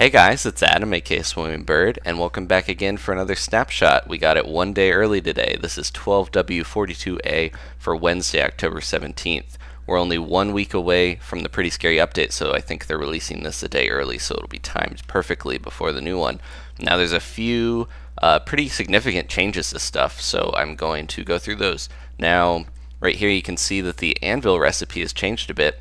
Hey guys, it's Adam, aka Swimming Bird, and welcome back again for another snapshot. We got it one day early today. This is 12W42A for Wednesday, October 17th. We're only 1 week away from the Pretty Scary update, so I think they're releasing this a day early, so it'll be timed perfectly before the new one. Now there's a few pretty significant changes to stuff, so I'm going to go through those. Now, right here you can see that the Anvil recipe has changed a bit.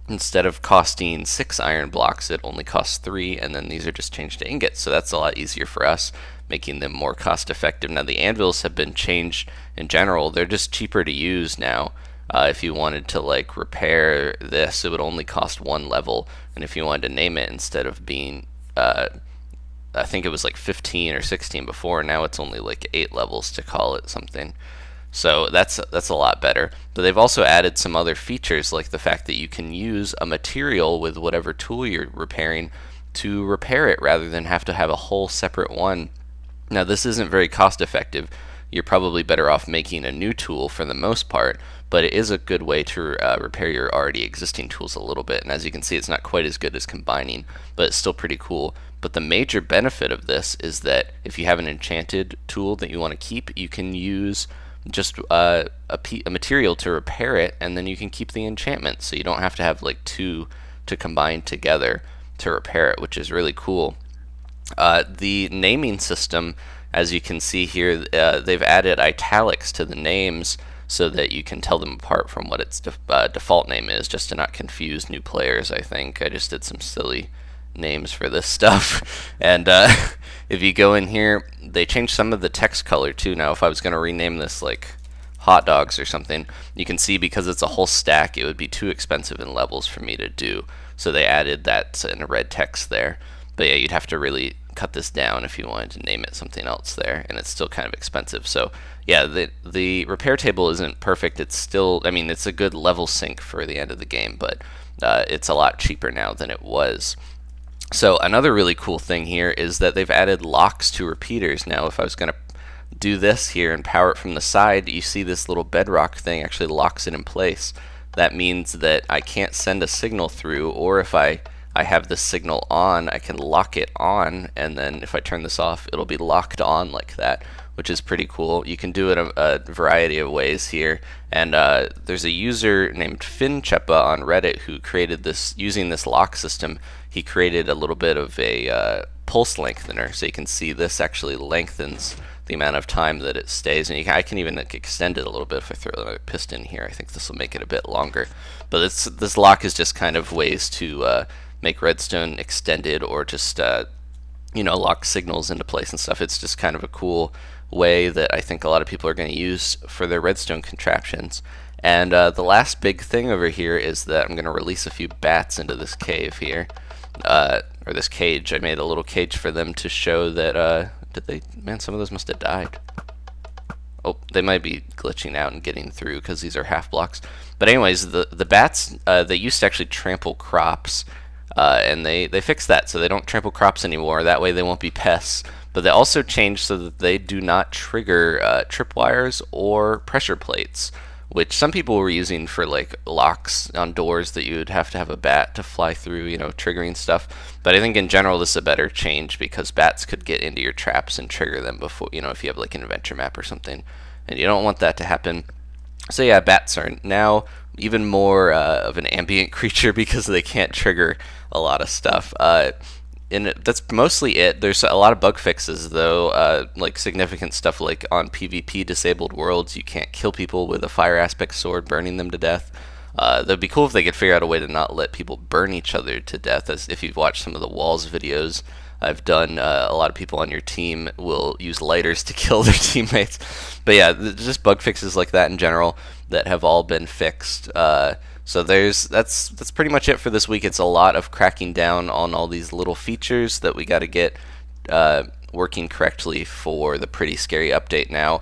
Instead of costing 6 iron blocks, it only costs 3, and then these are just changed to ingots, so that's a lot easier for us, making them more cost effective. Now the anvils have been changed in general. They're just cheaper to use now. If you wanted to like repair this, it would only cost 1 level, and if you wanted to name it, instead of being I think it was like 15 or 16 before, now it's only like 8 levels to call it something. So that's a lot better. But they've also added some other features, like the fact that you can use a material with whatever tool you're repairing to repair it rather than have to have a whole separate one. Now this isn't very cost effective. You're probably better off making a new tool for the most part, but it is a good way to repair your already existing tools a little bit. And as you can see, it's not quite as good as combining, but it's still pretty cool. But the major benefit of this is that if you have an enchanted tool that you want to keep, you can use just a material to repair it, and then you can keep the enchantment, so you don't have to have like 2 to combine together to repair it, which is really cool. The naming system, as you can see here, they've added italics to the names so that you can tell them apart from what its default name is, just to not confuse new players. I think I just did some silly names for this stuff. And if you go in here, they changed some of the text color too. Now if I was going to rename this like hot dogs or something, you can see because it's a whole stack, it would be too expensive in levels for me to do, so they added that in red text there. But yeah, you'd have to really cut this down if you wanted to name it something else there, and it's still kind of expensive. So yeah, the repair table isn't perfect. It's still, I mean, it's a good level sync for the end of the game, but it's a lot cheaper now than it was. So another really cool thing here is that they've added locks to repeaters. Now if I was going to do this here and power it from the side, you see this little bedrock thing actually locks it in place. That means that I can't send a signal through, or if I have the signal on, I can lock it on, and then if I turn this off, it'll be locked on like that, which is pretty cool. You can do it a variety of ways here, and there's a user named Fincheppa on Reddit who created this using this lock system. He created a little bit of a pulse lengthener, so you can see this actually lengthens the amount of time that it stays, and I can even extend it a little bit if I throw another piston here. I think this will make it a bit longer. But this lock is just kind of ways to make redstone extended, or just you know, lock signals into place and stuff. It's just kind of a cool way that I think a lot of people are going to use for their redstone contraptions. And the last big thing over here is that I'm going to release a few bats into this cave here, or this cage. I made a little cage for them to show that man, some of those must have died. Oh, they might be glitching out and getting through because these are half blocks. But anyways, the bats, they used to actually trample crops, and they fixed that so they don't trample crops anymore. That way they won't be pests. But they also changed so that they do not trigger tripwires or pressure plates, which some people were using for like locks on doors that you would have to have a bat to fly through, you know, triggering stuff. But I think in general this is a better change, because bats could get into your traps and trigger them before, you know, if you have like an adventure map or something, and you don't want that to happen. So yeah, bats are now even more of an ambient creature because they can't trigger a lot of stuff. And that's mostly it. There's a lot of bug fixes though, like significant stuff like on PvP disabled worlds, you can't kill people with a fire aspect sword, burning them to death. That'd be cool if they could figure out a way to not let people burn each other to death. As if you've watched some of the walls videos I've done, a lot of people on your team will use lighters to kill their teammates. But yeah, just bug fixes like that in general that have all been fixed. So that's pretty much it for this week. It's a lot of cracking down on all these little features that we got to get working correctly for the Pretty Scary update now.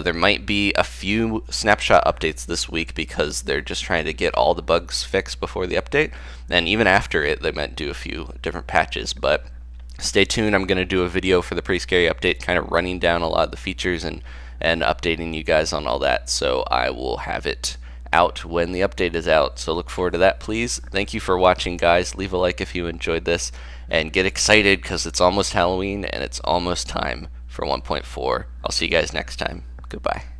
There might be a few snapshot updates this week because they're just trying to get all the bugs fixed before the update, and even after it they might do a few different patches. But stay tuned. I'm going to do a video for the Pretty Scary update, kind of running down a lot of the features and updating you guys on all that, so I will have it out when the update is out, so look forward to that, please. Thank you for watching, guys. Leave a like if you enjoyed this, and get excited because it's almost Halloween and it's almost time for 1.4. I'll see you guys next time. Goodbye.